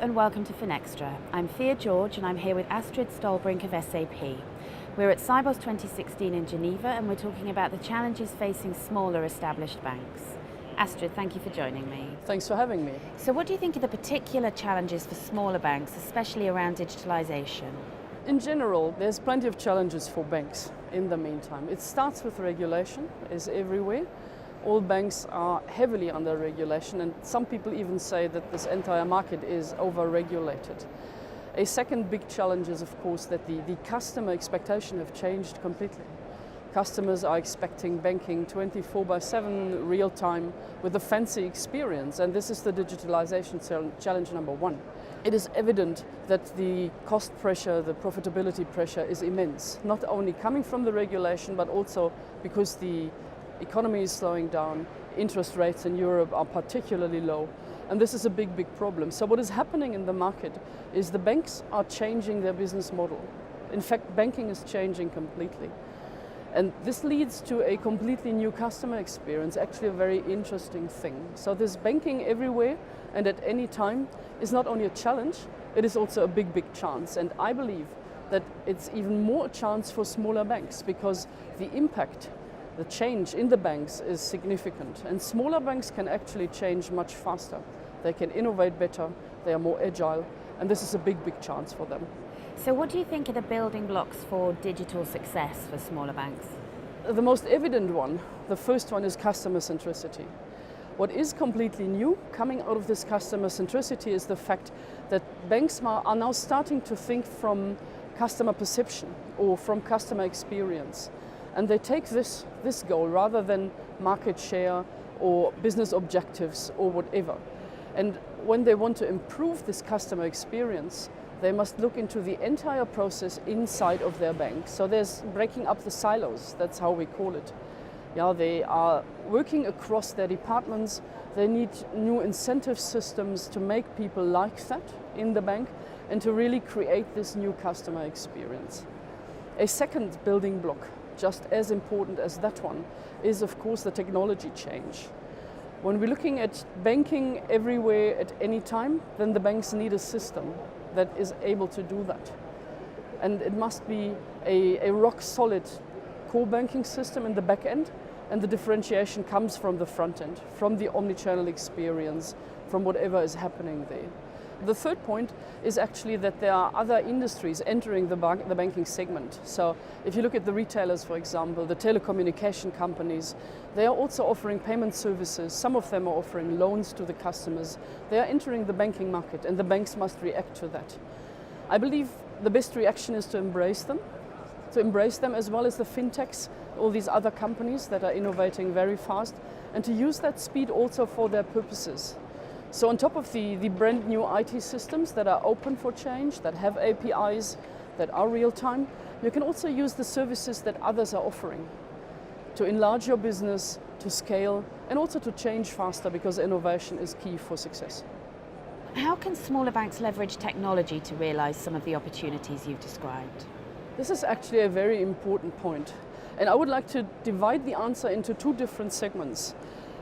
and welcome to Finextra. I'm Fia George and I'm here with Astrid Stolbrink of SAP. We're at Sibos 2016 in Geneva and we're talking about the challenges facing smaller established banks. Astrid, thank you for joining me. Thanks for having me. So what do you think are the particular challenges for smaller banks, especially around digitalization? In general, there's plenty of challenges for banks in the meantime. It starts with regulation, as everywhere. All banks are heavily under regulation, and some people even say that this entire market is over-regulated. A second big challenge is, of course, that the customer expectation have changed completely. Customers are expecting banking 24/7 real time with a fancy experience, and this is the digitalization challenge number one. It is evident that the cost pressure, the profitability pressure is immense, not only coming from the regulation, but also because the economy is slowing down, interest rates in Europe are particularly low, and this is a big problem. So what is happening in the market is the banks are changing their business model. In fact, banking is changing completely. And this leads to a completely new customer experience, actually a very interesting thing. So this banking everywhere and at any time is not only a challenge, it is also a big chance. And I believe that it's even more a chance for smaller banks because the impact, the change in the banks is significant, and smaller banks can actually change much faster. They can innovate better, they are more agile, and this is a big chance for them. So what do you think are the building blocks for digital success for smaller banks? The most evident one, the first one, is customer centricity. What is completely new coming out of this customer centricity is the fact that banks are now starting to think from customer perception or from customer experience. And they take this goal rather than market share or business objectives or whatever. And when they want to improve this customer experience, they must look into the entire process inside of their bank. So there's breaking up the silos, that's how we call it. Yeah, they are working across their departments. They need new incentive systems to make people like that in the bank and to really create this new customer experience. A second building block, just as important as that one, is of course the technology change. When we're looking at banking everywhere at any time, then the banks need a system that is able to do that. And it must be a rock solid core banking system in the back end, and the differentiation comes from the front end, from the omnichannel experience, from whatever is happening there. The third point is actually that there are other industries entering the banking segment. So if you look at the retailers, for example, the telecommunication companies, they are also offering payment services. Some of them are offering loans to the customers. They are entering the banking market, and the banks must react to that. I believe the best reaction is to embrace them as well as the fintechs, all these other companies that are innovating very fast, and to use that speed also for their purposes. So on top of the brand new IT systems that are open for change, that have APIs, that are real time, you can also use the services that others are offering to enlarge your business, to scale, and also to change faster, because innovation is key for success. How can smaller banks leverage technology to realize some of the opportunities you've described? This is actually a very important point. And I would like to divide the answer into two different segments.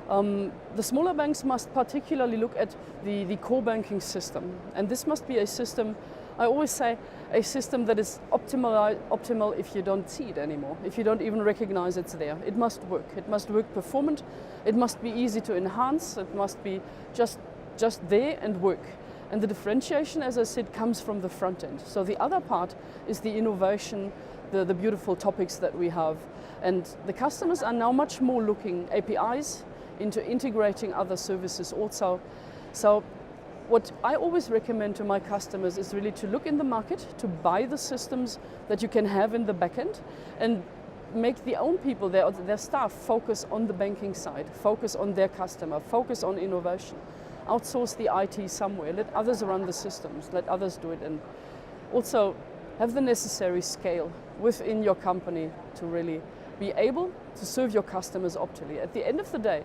The smaller banks must particularly look at the core banking system. And this must be a system, I always say, a system that is optimal if you don't see it anymore, if you don't even recognize it's there. It must work. It must work performant. It must be easy to enhance. It must be just there and work. And the differentiation, as I said, comes from the front end. So the other part is the innovation, the beautiful topics that we have. And the customers are now much more looking APIs, into integrating other services also. So what I always recommend to my customers is really to look in the market, to buy the systems that you can have in the back end, and make the own people, their staff, focus on the banking side, focus on their customer, focus on innovation. Outsource the IT somewhere, let others run the systems, let others do it, and also have the necessary scale within your company to really be able to serve your customers optimally. At the end of the day,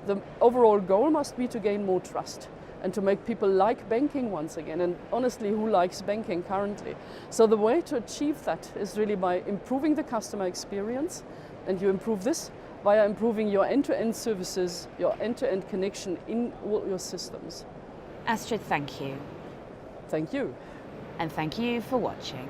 the overall goal must be to gain more trust and to make people like banking once again. And honestly, who likes banking currently? So the way to achieve that is really by improving the customer experience, and you improve this via improving your end-to-end services, your end-to-end connection in all your systems. Astrid, thank you. Thank you. And thank you for watching.